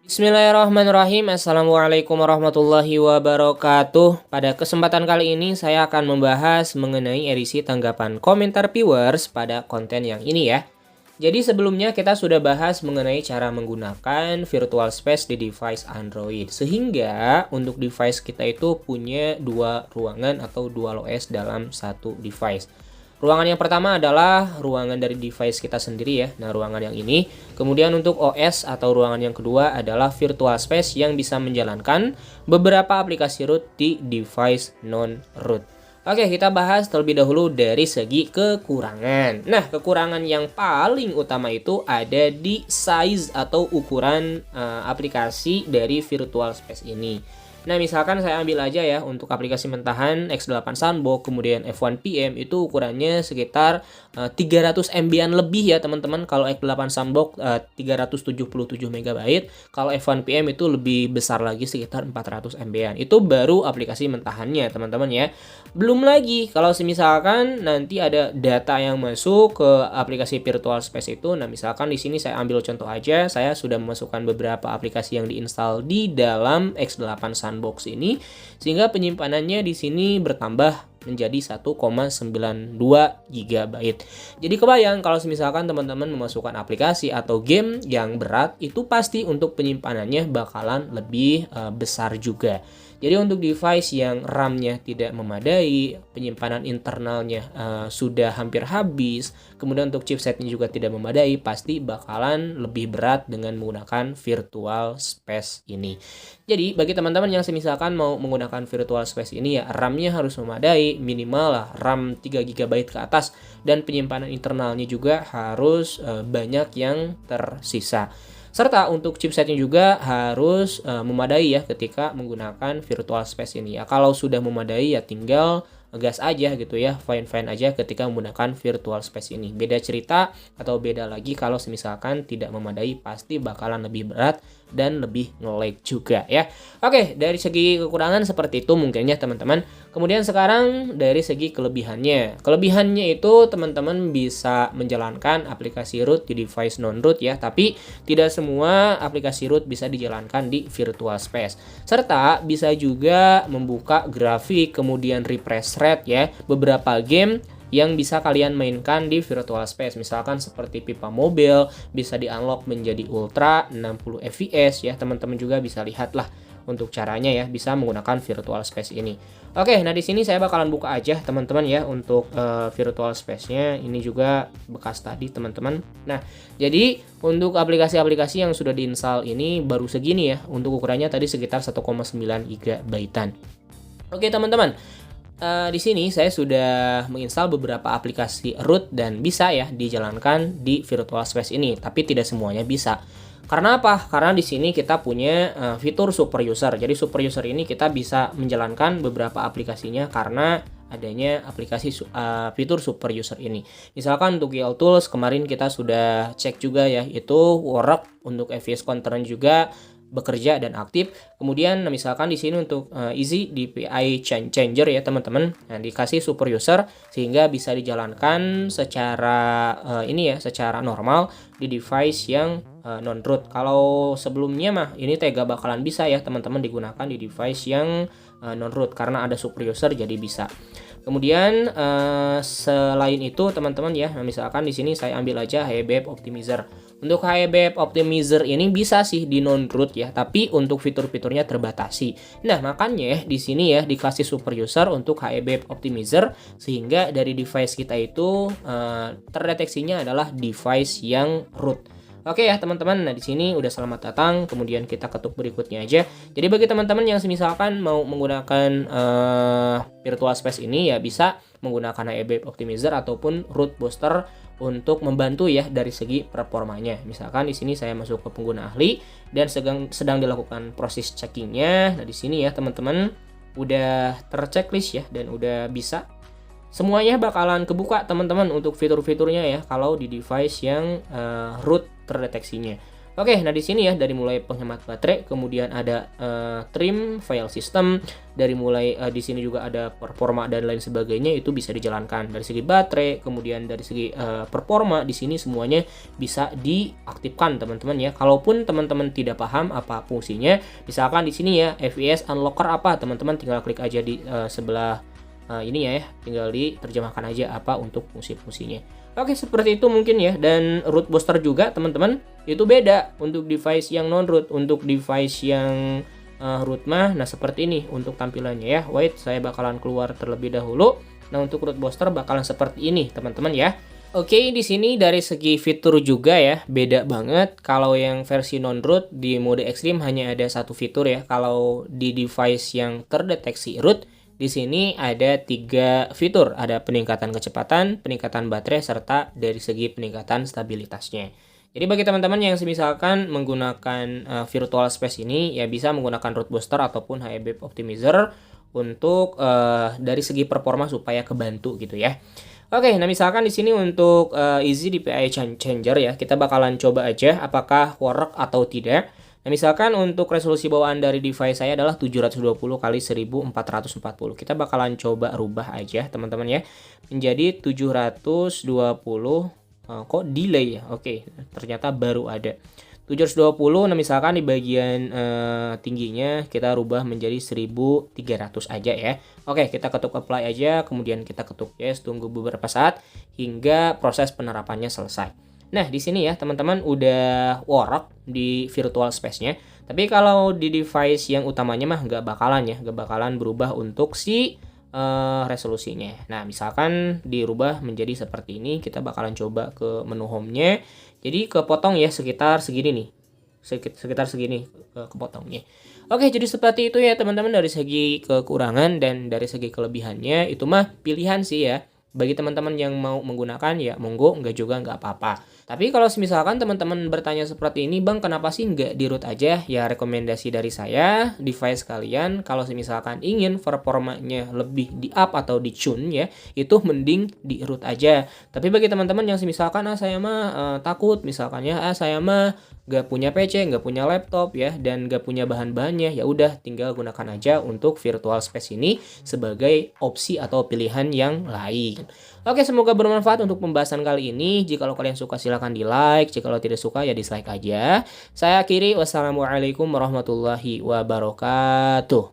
Bismillahirrahmanirrahim. Assalamualaikum warahmatullahi wabarakatuh. Pada kesempatan kali ini saya akan membahas mengenai edisi tanggapan komentar viewers pada konten yang ini ya. Jadi sebelumnya kita sudah bahas mengenai cara menggunakan virtual space di device Android. Sehingga untuk device kita itu punya dua ruangan atau dual OS dalam satu device. Ruangan yang pertama adalah ruangan dari device kita sendiri ya. Nah, ruangan yang ini. Kemudian untuk OS atau ruangan yang kedua adalah virtual space yang bisa menjalankan beberapa aplikasi root di device non-root. Oke, kita bahas terlebih dahulu dari segi kekurangan. Nah, kekurangan yang paling utama itu ada di size atau ukuran aplikasi dari virtual space ini. Nah, misalkan saya ambil aja ya untuk aplikasi mentahan X8 Sandbox, kemudian F1 PM itu ukurannya sekitar 300 MB-an lebih ya teman-teman. Kalau X8 Sandbox 377 MB, kalau F1 PM itu lebih besar lagi sekitar 400 MB-an. Itu baru aplikasi mentahannya teman-teman ya. Belum lagi kalau misalkan nanti ada data yang masuk ke aplikasi virtual space itu. Nah, misalkan di sini saya ambil contoh aja, saya sudah memasukkan beberapa aplikasi yang diinstal di dalam X8 Sandbox ini, sehingga penyimpanannya di sini bertambah menjadi 1,92 GB. Jadi kebayang kalau misalkan teman-teman memasukkan aplikasi atau game yang berat, itu pasti untuk penyimpanannya bakalan lebih besar juga. Jadi untuk device yang RAM-nya tidak memadai, penyimpanan internalnya sudah hampir habis, kemudian untuk chipsetnya juga tidak memadai, pasti bakalan lebih berat dengan menggunakan virtual space ini. Jadi bagi teman-teman yang misalkan mau menggunakan virtual space ini ya, RAM-nya harus memadai, minimal lah RAM 3 GB ke atas, dan penyimpanan internalnya juga harus banyak yang tersisa. Serta untuk chipsetnya juga harus memadai ya ketika menggunakan virtual space ini ya. Kalau sudah memadai ya tinggal gas aja gitu ya, fine-fine aja ketika menggunakan virtual space ini. Beda cerita atau beda lagi kalau misalkan tidak memadai, pasti bakalan lebih berat dan lebih nge-lag juga ya. Oke, dari segi kekurangan seperti itu mungkinnya teman-teman. Kemudian sekarang dari segi kelebihannya. Kelebihannya itu teman-teman bisa menjalankan aplikasi root di device non-root ya, tapi tidak semua aplikasi root bisa dijalankan di virtual space. Serta bisa juga membuka grafik, kemudian refresh rate ya, beberapa game yang bisa kalian mainkan di virtual space. Misalkan seperti Pipa Mobile bisa di-unlock menjadi ultra 60 fps ya. Teman-teman juga bisa lihat lah untuk caranya ya, bisa menggunakan virtual space ini. Oke, nah di sini saya bakalan buka aja teman-teman ya untuk virtual space-nya. Ini juga bekas tadi teman-teman. Nah, jadi untuk aplikasi-aplikasi yang sudah diinstal ini baru segini ya. Untuk ukurannya tadi sekitar 1,9 GB-an. Oke, teman-teman. Di sini saya sudah menginstal beberapa aplikasi root dan bisa ya dijalankan di virtual space ini, tapi tidak semuanya bisa. Karena apa? Karena di sini kita punya fitur super user. Jadi super user ini kita bisa menjalankan beberapa aplikasinya karena adanya aplikasi fitur super user ini. Misalkan untuk GL Tools kemarin kita sudah cek juga ya, itu work untuk FPS counter juga bekerja dan aktif. Kemudian misalkan di sini untuk easy DPI changer ya teman-teman. Nah, dikasih super user sehingga bisa dijalankan secara ini ya, secara normal di device yang non root. Kalau sebelumnya mah ini Tega bakalan bisa ya teman-teman digunakan di device yang non root karena ada super user jadi bisa. Kemudian selain itu teman-teman ya, misalkan di sini saya ambil aja HBF Optimizer. Untuk HBF Optimizer ini bisa sih di non-root ya, tapi untuk fitur-fiturnya terbatasi. Nah, makanya di sini ya dikasih super user untuk HBF Optimizer sehingga dari device kita itu terdeteksinya adalah device yang root. Oke ya teman-teman, nah di sini udah selamat datang, kemudian kita ketuk berikutnya aja. Jadi bagi teman-teman yang misalkan mau menggunakan virtual space ini ya bisa menggunakan HBF Optimizer ataupun root booster untuk membantu ya dari segi performanya. Misalkan di sini saya masuk ke pengguna ahli dan sedang dilakukan proses checkingnya. Nah di sini ya teman-teman udah terchecklist ya dan udah bisa. Semuanya bakalan kebuka teman-teman untuk fitur-fiturnya ya kalau di device yang root terdeteksinya. Oke, nah di sini ya dari mulai penghemat baterai, kemudian ada trim file system, dari mulai di sini juga ada performa dan lain sebagainya, itu bisa dijalankan dari segi baterai, kemudian dari segi performa di sini semuanya bisa diaktifkan teman-teman ya. Kalaupun teman-teman tidak paham apa fungsinya, misalkan di sini ya FES unlocker apa, teman-teman tinggal klik aja di sebelah ini ya, tinggal diterjemahkan aja apa untuk fungsi-fungsinya. Oke, seperti itu mungkin ya. Dan root booster juga teman-teman itu beda untuk device yang non root, untuk device yang root mah nah seperti ini untuk tampilannya ya. Wait, saya bakalan keluar terlebih dahulu. Nah, untuk root booster bakalan seperti ini teman-teman ya. Oke, di sini dari segi fitur juga ya, beda banget. Kalau yang versi non-root di mode ekstrim hanya ada satu fitur ya. Kalau di device yang terdeteksi root, di sini ada 3 fitur, ada peningkatan kecepatan, peningkatan baterai, serta dari segi peningkatan stabilitasnya. Jadi bagi teman-teman yang misalkan menggunakan virtual space ini, ya bisa menggunakan root booster ataupun HEBEP optimizer untuk dari segi performa supaya kebantu gitu ya. Oke, nah misalkan di sini untuk easy DPI changer ya, kita bakalan coba aja apakah work atau tidak. Nah, misalkan untuk resolusi bawaan dari device saya adalah 720 kali 1440. Kita bakalan coba rubah aja, teman-teman ya. Menjadi 720 kok delay ya? Oke, ternyata baru ada. 720, nah misalkan di bagian tingginya kita rubah menjadi 1300 aja ya. Oke, kita ketuk apply aja, kemudian kita ketuk yes, tunggu beberapa saat hingga proses penerapannya selesai. Nah, di sini ya teman-teman udah work di virtual space-nya. Tapi kalau di device yang utamanya mah nggak bakalan ya, nggak bakalan berubah untuk si resolusinya. Nah, misalkan dirubah menjadi seperti ini, kita bakalan coba ke menu home-nya. Jadi kepotong ya sekitar segini nih. Sekitar segini kepotongnya. Oke, jadi seperti itu ya teman-teman dari segi kekurangan dan dari segi kelebihannya itu mah pilihan sih ya. Bagi teman-teman yang mau menggunakan ya monggo, enggak juga nggak apa-apa. Tapi kalau misalkan teman-teman bertanya seperti ini, Bang, kenapa sih nggak di root aja? Ya rekomendasi dari saya, device kalian kalau misalkan ingin performanya lebih di up atau di tune ya, itu mending di root aja. Tapi bagi teman-teman yang misalkan saya mah takut, misalkan ya saya mah nggak punya PC, nggak punya laptop ya, dan nggak punya bahan-bahannya, ya udah tinggal gunakan aja untuk virtual space ini sebagai opsi atau pilihan yang lain. Oke, semoga bermanfaat untuk pembahasan kali ini. Jika kalian suka silahkan di like, jika tidak suka ya dislike aja. Saya akhiri, wassalamualaikum warahmatullahi wabarakatuh.